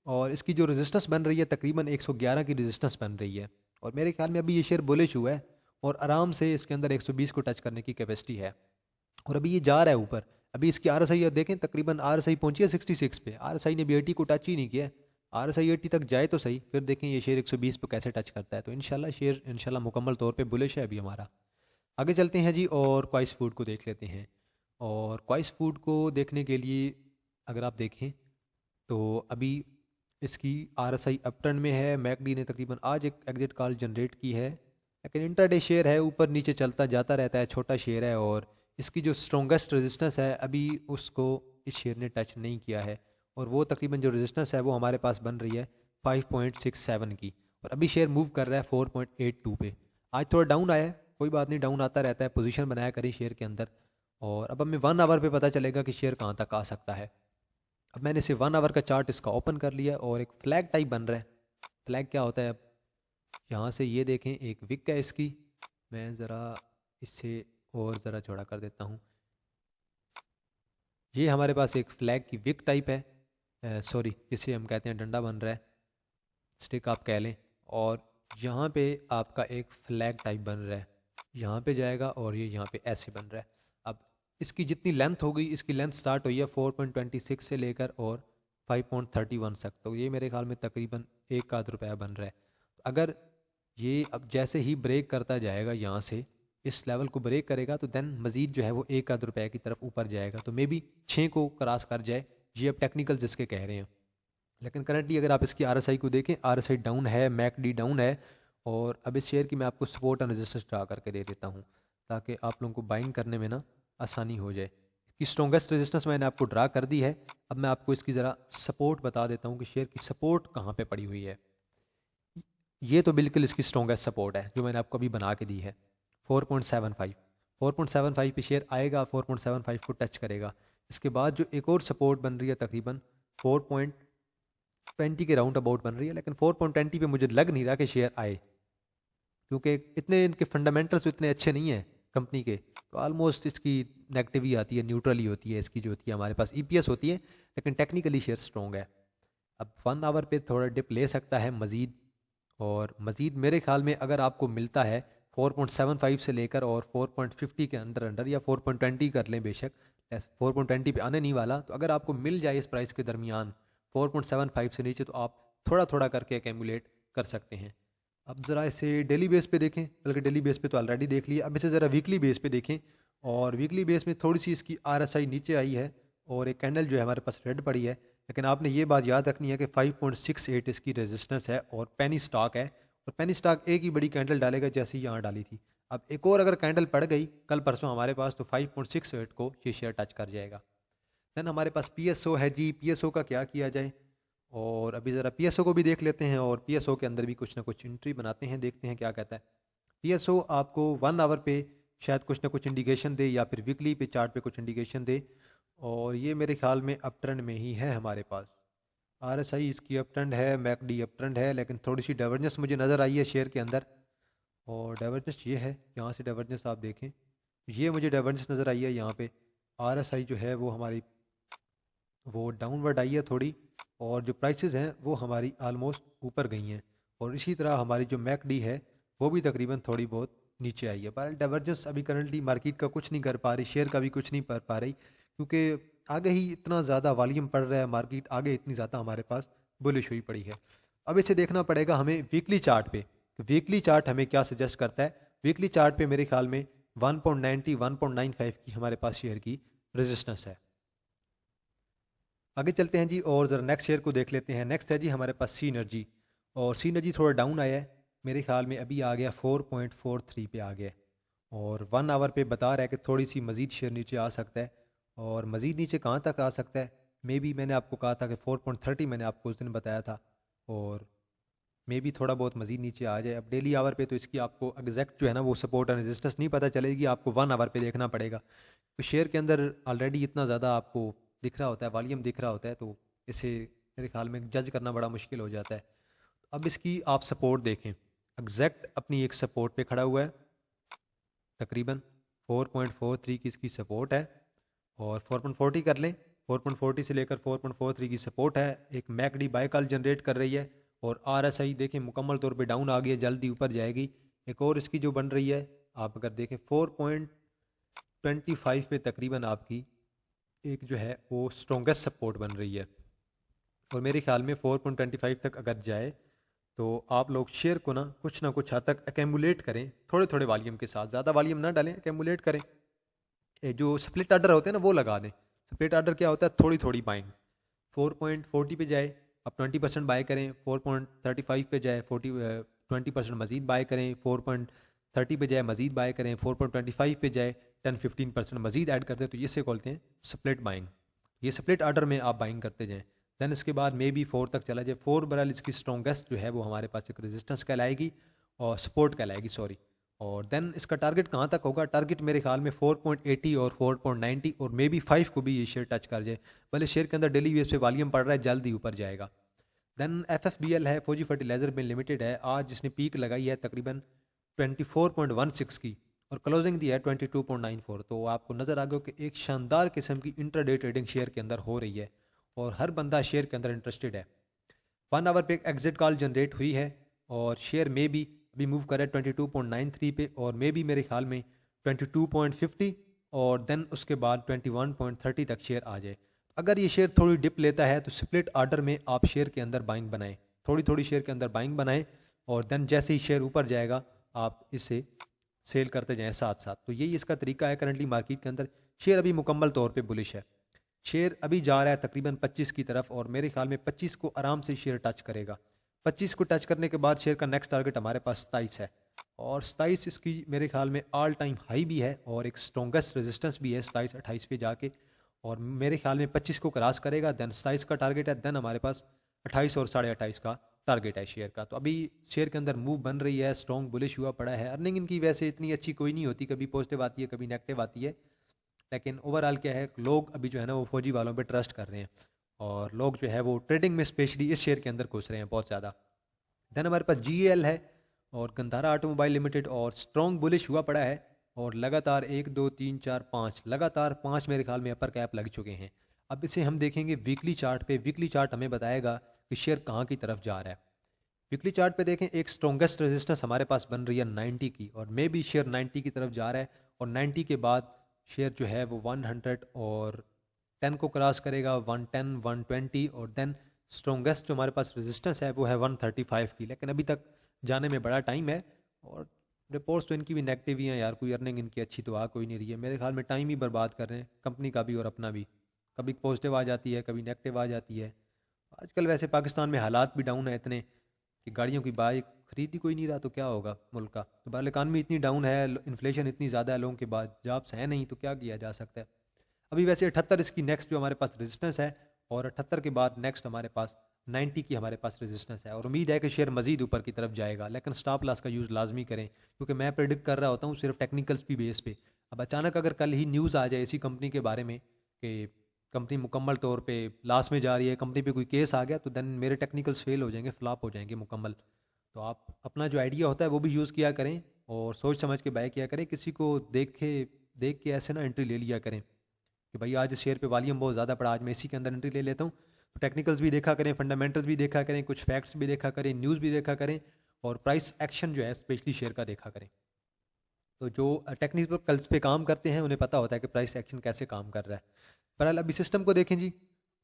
और इसकी जो रेजिस्टेंस बन रही है तकरीबन 111 की रेजिस्टेंस बन रही है। और मेरे ख्याल में अभी ये शेयर बुलिश हुआ है और आराम से इसके अंदर 120 को टच करने की कैपेसिटी है। और अभी ये जा रहा है ऊपर। अभी इसकी आरएसआई देखें, तकरीबन आरएसआई पहुंची है 66 पे। आरएसआई ने भी 80 को टच ही नहीं किया। आरएसआई 80 तक जाए तो सही, फिर देखें ये शेयर 120 पे कैसे टच करता है। तो इंशाल्लाह शेयर इंशाल्लाह मुकम्मल तौर पे बुलिश है अभी हमारा। आगे चलते हैं जी और क्वाइस फूड को देख लेते हैं। और क्वाइस फूड को देखने के लिए अगर आप देखें तो अभी इसकी आरएसआई अपटर्न में है। मैकडी ने तकरीबन आज एक एग्जिट कॉल जनरेट की है, लेकिन इंटरडे शेयर है, ऊपर नीचे चलता जाता रहता है, छोटा शेयर है। और इसकी जो स्ट्रॉन्गेस्ट रेजिस्टेंस है अभी उसको इस शेयर ने टच नहीं किया है। और वो तकरीबन जो रेजिस्टेंस है वो हमारे पास बन रही है 5.67 की। और अभी शेयर मूव कर रहा है 4.82 पे। आज थोड़ा डाउन आया है, कोई बात नहीं, डाउन आता रहता है, पोजीशन बनाया करें शेयर के अंदर। और अब हमें 1 आवर पे पता चलेगा कि शेयर कहाँ तक आ सकता है। अब मैंने सिर्फ 1 आवर का चार्ट इसका ओपन कर लिया और एक फ्लैग टाइप बन रहा है। फ्लैग क्या होता है, अब यहाँ से ये देखें, एक विक है इसकी। मैं ज़रा इससे और ज़रा चौड़ा कर देता हूँ। ये हमारे पास एक फ्लैग की विक टाइप है, सॉरी जिसे हम कहते हैं डंडा बन रहा है, स्टिक आप कह लें। और यहाँ पे आपका एक फ्लैग टाइप बन रहा है, यहाँ पे जाएगा और ये यहाँ पे ऐसे बन रहा है। अब इसकी जितनी लेंथ हो गई, इसकी लेंथ स्टार्ट हुई है 4.26 से लेकर और 5.31 तक। तो ये मेरे ख्याल में तकरीबन 1 आध रुपया बन रहा है। अगर ये अब जैसे ही ब्रेक करता जाएगा, यहाँ से इस लेवल को ब्रेक करेगा, तो देन मजीद जो है वो 1 आध रुपये की तरफ ऊपर जाएगा। तो मे बी 6 को क्रॉस कर जाए, ये अब टेक्निकल जिसके कह रहे हैं। लेकिन करंटली अगर आप इसकी आरएसआई को देखें, आरएसआई डाउन है, मैकडी डाउन है। और अब इस शेयर की मैं आपको सपोर्ट एंड रेजिस्टेंस ड्रा करके दे देता हूँ ताकि आप लोगों को बाइंग करने में ना आसानी हो जाए। इसकी स्ट्रॉन्गेस्ट रेजिस्टेंस मैंने आपको ड्रा कर दी है। अब मैं आपको इसकी ज़रा सपोर्ट बता देता हूँ कि शेयर की सपोर्ट कहाँ पे पड़ी हुई है। ये तो बिल्कुल इसकी स्ट्रॉन्गेस्ट सपोर्ट है जो मैंने आपको अभी बना के दी है, 4.75। 4.75 पे शेयर आएगा, 4.75 को टच करेगा। इसके बाद जो एक और सपोर्ट बन रही है तकरीबन 4.20 के राउंड अबाउट बन रही है, लेकिन 4.20 पे मुझे लग नहीं रहा कि शेयर आए, क्योंकि इतने इनके फंडामेंटल्स इतने अच्छे नहीं हैं कंपनी के। तो ऑलमोस्ट इसकी नेगेटिव ही आती है, न्यूट्रल ही होती है इसकी जो होती है। हमारे पास ईपीएस होती है, लेकिन टेक्निकली शेयर स्ट्रॉन्ग है। अब 1 आवर पे थोड़ा डिप ले सकता है मज़ीद। और मज़ीद मेरे ख्याल में अगर आपको मिलता है 4.75 से लेकर और 4.50 के अंदर अंडर, या 4.20 कर लें बेशक, 4.20 पे आने नहीं वाला, तो अगर आपको मिल जाए इस प्राइस के दरमियान 4.75 से नीचे, तो आप थोड़ा थोड़ा करके एकम्युलेट कर सकते हैं। अब ज़रा इसे डेली बेस पे देखें, बल्कि डेली बेस पे तो ऑलरेडी देख लिया, अब इसे ज़रा वीकली बेस पे देखें। और वीकली बेस में थोड़ी सी इसकी आरएसआई नीचे आई है और एक कैंडल जो है हमारे पास रेड पड़ी है। लेकिन आपने ये बात याद रखनी है कि 5.68 इसकी रेजिस्टेंस है और पेनी स्टॉक है। और पेनी स्टॉक एक ही बड़ी कैंडल डालेगा जैसे ही यहाँ डाली थी। अब एक और अगर कैंडल पड़ गई कल परसों हमारे पास, तो 5.68 को ये शेयर टच कर जाएगा। देन हमारे पास पीएसओ है जी, पीएसओ का क्या किया जाए, और अभी ज़रा पीएसओ को भी देख लेते हैं और पीएसओ के अंदर भी कुछ ना कुछ एंट्री बनाते हैं, देखते हैं क्या कहता है। पीएसओ आपको 1 आवर पे शायद कुछ ना कुछ इंडिकेशन दे या फिर वीकली पे चार्ट पे कुछ इंडिकेशन दे, और ये मेरे ख्याल में अप ट्रेंड में ही है हमारे पास। आरएसआई इसकी अप ट्रेंड है, मैकडी अप ट्रेंड है, लेकिन थोड़ी सी डाइवर्जेंस मुझे नज़र आई है शेयर के अंदर। और डाइवर्जेंस ये है, यहाँ से डाइवर्जेंस आप देखें, ये मुझे डाइवर्जेंस नज़र आई है यहाँ पे। आरएसआई जो है वो हमारी वो डाउनवर्ड आई है थोड़ी, और जो प्राइसेस हैं वो हमारी आलमोस्ट ऊपर गई हैं, और इसी तरह हमारी जो मैकडी है वो भी तकरीबन थोड़ी बहुत नीचे आई है। पर डाइवर्जेंस अभी करंटली मार्केट का कुछ नहीं कर पा रही, शेयर का भी कुछ नहीं कर पा रही, क्योंकि आगे ही इतना ज़्यादा वॉल्यूम पड़ रहा है, मार्केट आगे इतनी ज़्यादा हमारे पास बुलिश हुई पड़ी है। अब इसे देखना पड़ेगा हमें वीकली चार्ट पे, वीकली चार्ट हमें क्या सजेस्ट करता है। वीकली चार्ट पे मेरे ख्याल में 1.90 1.95 की हमारे पास शेयर की रेजिस्टेंस है। आगे चलते हैं जी और ज़रा नेक्स्ट शेयर को देख लेते हैं। नेक्स्ट है जी हमारे पास सी एनर्जी, और सी एनर्जी थोड़ा डाउन आया है, मेरे ख्याल में अभी आ गया 4.43 पे आ गया है, और 1 आवर पे बता रहा है कि थोड़ी सी मज़ीद शेयर नीचे आ सकता है, और मज़ीद नीचे कहाँ तक आ सकता है, मे बी मैंने आपको कहा था कि 4.30 मैंने आपको उस दिन बताया था, और मे बी थोड़ा बहुत मज़ीद नीचे आ जाए। अब डेली आवर पे तो इसकी आपको एग्जैक्ट जो है ना वो सपोर्ट एंड रेजिस्टेंस नहीं पता चलेगी, आपको 1 आवर पे देखना पड़ेगा। तो शेयर के अंदर ऑलरेडी इतना ज़्यादा आपको दिख रहा होता है, वॉल्यूम दिख रहा होता है, तो इसे मेरे ख्याल में जज करना बड़ा मुश्किल हो जाता है। अब इसकी आप सपोर्ट देखें, एग्जैक्ट अपनी एक सपोर्ट पे खड़ा हुआ है, तकरीबन 4.43 की इसकी सपोर्ट है, और 4.40 कर लें, 4.40 से लेकर 4.43 की सपोर्ट है। एक मैकडी बाय कॉल जनरेट कर रही है, और आरएसआई देखें मुकम्मल तौर पे डाउन आ गई है, जल्दी ऊपर जाएगी। एक और इसकी जो बन रही है, आप अगर देखें 4.25 पे तकरीबन आपकी एक जो है वो स्ट्रॉन्गेस्ट सपोर्ट बन रही है, और मेरे ख्याल में 4.25 तक अगर जाए तो आप लोग शेयर को ना कुछ हद तक एकमुलेट करें, थोड़े थोड़े वॉल्यूम के साथ, ज़्यादा वॉल्यूम ना डालें, एकमुलेट करें। ये जो स्प्लिट आर्डर होते हैं ना वो लगा दें। स्प्लिट आर्डर क्या होता है, थोड़ी थोड़ी बाइंग, 4.40 पे जाए आप 20% बाय करें, 4.35 पे जाए 20% मजीद बाय करें, 4.30 पे जाए मजीद बाय करें, 4.25 पे जाए 10-15% मजीद ऐड कर दें, तो ये से बोलते हैं स्प्लिट बाइंग। ये स्प्लिट आर्डर में आप बाइंग करते जाएँ। दैन इसके बाद मे बी 4 तक चला जाए, 4 बरल इसकी स्ट्रॉन्गेस्ट जो है वो हमारे पास एक रेजिस्टेंस कहलाएगी, और सपोर्ट कहलाएगी, सॉरी। और देन इसका टारगेट कहाँ तक होगा, टारगेट मेरे ख्याल में 4.80 और 4.90 और मे बी 5 को भी ये शेयर टच कर जाए। भले शेयर के अंदर डेली बेस पे वॉल्यूम पड़ रहा है, जल्द ही ऊपर जाएगा। देन एफएफबीएल है, फौजी फर्टिलाइजर मिल लिमिटेड है, आज जिसने पीक लगाई है तकरीबन 24.16 की, और क्लोजिंग दी है 22.94। तो आपको नज़र आ गया कि एक शानदार किस्म की इंट्राडे ट्रेडिंग शेयर के अंदर हो रही है, और हर बंदा शेयर के अंदर इंटरेस्टेड है। 1 आवर पे एक एग्जिट कॉल जनरेट हुई है, और शेयर में भी अभी मूव कर रहा है 22.93 पे, और मे भी मेरे ख्याल में 22.50, और देन उसके बाद 21.30 तक शेयर आ जाए। अगर ये शेयर थोड़ी डिप लेता है तो स्प्लिट आर्डर में आप शेयर के अंदर बाइंग बनाएं, थोड़ी थोड़ी शेयर के अंदर बाइंग बनाएं, और देन जैसे ही शेयर ऊपर जाएगा आप इसे सेल करते जाएं साथ साथ। तो यही इसका तरीका है करंटली मार्केट के अंदर। शेयर अभी मुकम्मल तौर पे बुलिश है, शेयर अभी जा रहा है तकरीबन 25 की तरफ, और मेरे ख्याल में 25 को आराम से शेयर टच करेगा। 25 को टच करने के बाद शेयर का नेक्स्ट टारगेट हमारे पास 27 है, और 27 इसकी मेरे ख्याल में ऑल टाइम हाई भी है, और एक स्ट्रॉन्गेस्ट रेजिस्टेंस भी है 27-28 पे जाके, और मेरे ख्याल में 25 को क्रॉस करेगा, देन 27 का टारगेट है, देन हमारे पास 28 और 28.5 का टारगेट है शेयर का। तो अभी शेयर के अंदर मूव बन रही है, स्ट्रॉन्ग बुलिश हुआ पड़ा है। अर्निंग इनकी वैसे इतनी अच्छी कोई नहीं होती, कभी पॉजिटिव आती है कभी नेगेटिव आती है, लेकिन ओवरऑल क्या है, लोग अभी जो है ना वो फौजी वालों पे ट्रस्ट कर रहे हैं, और लोग जो है वो ट्रेडिंग में स्पेशली इस शेयर के अंदर घुस रहे हैं बहुत ज़्यादा। देन हमारे पास जीएल है और गंधारा ऑटोमोबाइल लिमिटेड, और स्ट्रॉन्ग बुलिश हुआ पड़ा है, और लगातार 1 2 3 4 5 लगातार 5 मेरे ख्याल में अपर कैप लग चुके हैं। अब इसे हम देखेंगे वीकली चार्ट पे, वीकली चार्ट हमें बताएगा कि शेयर कहाँ की तरफ जा रहा है। वीकली चार्ट पे देखें, एक स्ट्रॉन्गेस्ट रेजिस्टेंस हमारे पास बन रही है 90 की, और मे बी शेयर 90 की तरफ जा रहा है, और 90 के बाद शेयर जो है वो 100 और 10 को क्रॉस करेगा, 110 120, और देन स्ट्रॉन्गेस्ट जो हमारे पास रेजिस्टेंस है वो है 135 की। लेकिन अभी तक जाने में बड़ा टाइम है, और रिपोर्ट्स तो इनकी भी नेगेटिव ही हैं यार, कोई अर्निंग इनकी अच्छी तो आ कोई नहीं रही है। मेरे ख्याल में टाइम ही बर्बाद कर रहे हैं कंपनी का भी और अपना भी, कभी पॉजिटिव आ जाती है कभी नेगेटिव आ जाती है। आजकल वैसे पाकिस्तान में हालात भी डाउन है इतने कि गाड़ियों की बाइक खरीद ही कोई नहीं रहा तो क्या होगा मुल्क का। तो बहरहाल इकानमी इतनी डाउन है, इन्फ्लेशन इतनी ज़्यादा है, लोगों के बाद जॉब्स हैं नहीं, तो क्या किया जा सकता है। अभी वैसे 78 इसकी नेक्स्ट जो हमारे पास रेजिस्टेंस है, और 78 के बाद नेक्स्ट हमारे पास 90 की हमारे पास रेजिस्टेंस है, और उम्मीद है कि शेयर मजीद ऊपर की तरफ जाएगा। लेकिन स्टॉप लॉस का यूज़ लाजमी करें, क्योंकि मैं प्रेडिक्ट कर रहा होता हूँ सिर्फ टेक्निकल्स भी बेस पे। अब अचानक अगर कल ही न्यूज़ आ जाए इसी कंपनी के बारे में कि कंपनी मुकम्मल तौर पे लॉस में जा रही है, कंपनी पे कोई केस आ गया, तो देन मेरे टेक्निकल्स फेल हो जाएंगे, फ्लॉप हो जाएंगे मुकम्मल। तो आप अपना जो आइडिया होता है वो भी यूज़ किया करें, और सोच समझ के बाय किया करें। किसी को देख के ऐसे ना एंट्री ले लिया करें कि भाई आज इस शेयर पे वॉल्यूम बहुत ज़्यादा पड़ा, आज मैं इसी के अंदर एंट्री ले लेता हूँ। तो टेक्निकल्स भी देखा करें, फंडामेंटल्स भी देखा करें, कुछ फैक्ट्स भी देखा करें, न्यूज़ भी देखा करें, और प्राइस एक्शन जो है स्पेशली शेयर का देखा करें। तो जो टेक्निकल्स पे काम करते हैं उन्हें पता होता है कि प्राइस एक्शन कैसे काम कर रहा है। बहरहाल अभी सिस्टम को देखें जी,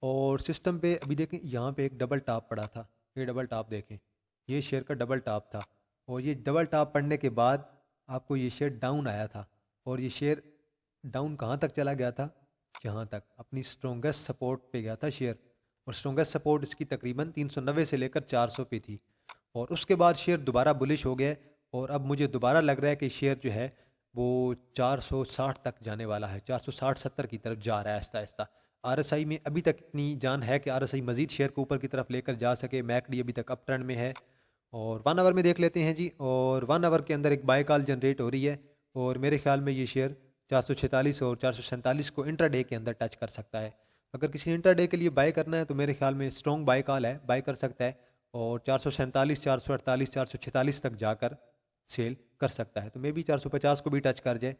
और सिस्टम पे अभी देखें यहाँ पे एक डबल टॉप पड़ा था, ये डबल टॉप देखें, ये शेयर का डबल टॉप था, और ये डबल टॉप पड़ने के बाद आपको ये शेयर डाउन आया था, और ये शेयर डाउन कहाँ तक चला गया था, यहाँ तक अपनी स्ट्रोंगेस्ट सपोर्ट पे गया था शेयर, और स्ट्रोंगेस्ट सपोर्ट इसकी तकरीबन 390 से लेकर 400 पे थी, और उसके बाद शेयर दोबारा बुलिश हो गया, और अब मुझे दोबारा लग रहा है कि शेयर जो है वो 460 तक जाने वाला है, 460-70 की तरफ जा रहा है आहिस्ता आहिस्ता। आरएसआई में अभी तक इतनी जान है कि आरएसआई मजीद शेयर को ऊपर की तरफ लेकर जा सके। मैकडी अभी तक अप ट्रेंड में है, और 1 आवर में देख लेते हैं जी, और 1 आवर के अंदर एक बाय कॉल जनरेट हो रही है, और मेरे ख्याल में ये शेयर 446 और 447 को इंट्राडे के अंदर टच कर सकता है। अगर किसी ने इंट्राडे के लिए बाय करना है तो मेरे ख्याल में स्ट्रॉन्ग बाय कॉल है, बाय कर सकता है, और 447, 448, 446 तक जाकर सेल कर सकता है। तो मे भी 450 को भी टच कर जाए।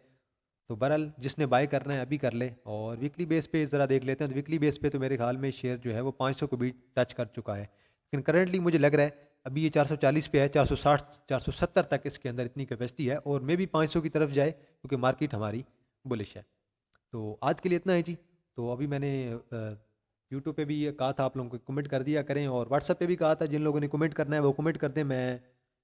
तो बहरहाल जिसने बाय करना है अभी कर ले। और वीकली बेस पे ज़रा देख लेते हैं, तो वीकली बेस पे तो मेरे ख्याल में शेयर जो है वो 500 को भी टच कर चुका है, लेकिन करंटली मुझे लग रहा है अभी ये 440 पे है, 460 470 तक इसके अंदर इतनी कैपेसिटी है, और मे भी 500 की तरफ जाए, क्योंकि मार्केट हमारी बुलिश है। तो आज के लिए इतना है जी। तो अभी मैंने यूट्यूब पे भी ये कहा था आप लोगों को कमेंट कर दिया करें, और व्हाट्सएप पे भी कहा था जिन लोगों ने कमेंट करना है वो कमेंट कर दें, मैं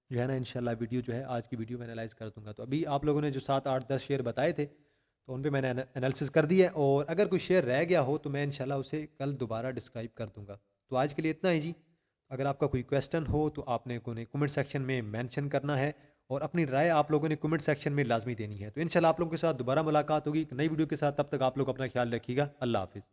जो है ना इंशाल्लाह वीडियो जो है आज की वीडियो में एनालाइज कर दूंगा। तो अभी आप लोगों ने जो 7 8 10 शेयर बताए थे तो उन पे मैंने एनालिसिस कर दिया है, और अगर कोई शेयर रह गया हो तो मैं इंशाल्लाह उसे कल दोबारा डिस्क्राइब कर दूंगा। तो आज के लिए इतना ही जी। अगर आपका कोई क्वेश्चन हो तो आपने को कमेंट सेक्शन में मेंशन करना है, और अपनी राय आप लोगों ने कमेंट सेक्शन में लाजमी देनी है। तो इंशाल्लाह आप लोगों के साथ दोबारा मुलाकात होगी एक नई वीडियो के साथ। तब तक आप लोग अपना ख्याल रखिएगा। अल्लाह हाफिज़।